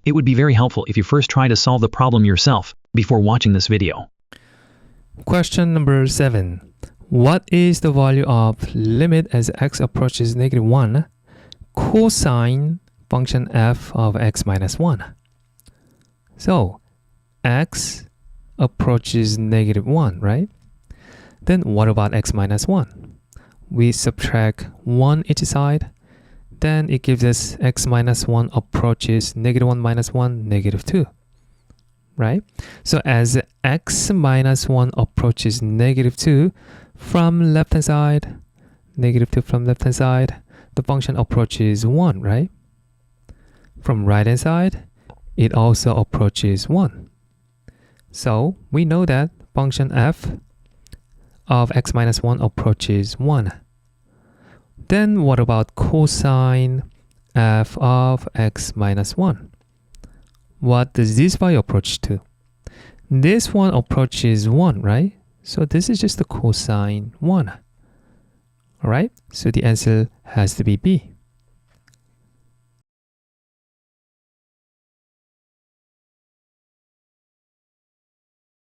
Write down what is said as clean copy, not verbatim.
It would be very helpful if you first try to solve the problem yourself before watching this video. Question number 7. What is the value of limit as x approaches -1 cosine function f of x minus 1? So, x approaches -1, right? Then what about x minus 1? We subtract 1 each side. Then it gives us x minus 1 approaches -1 minus 1, -2. Right? So as x minus 1 approaches -2 from left-hand side, -2 from left-hand side, the function approaches 1, right? From right-hand side, it also approaches 1. So we know that function f of x minus 1 approaches 1. Then what about cosine f of x minus 1? What does this value approach to? This one approaches 1, right? So this is just the cosine 1. Alright, so the answer has to be B.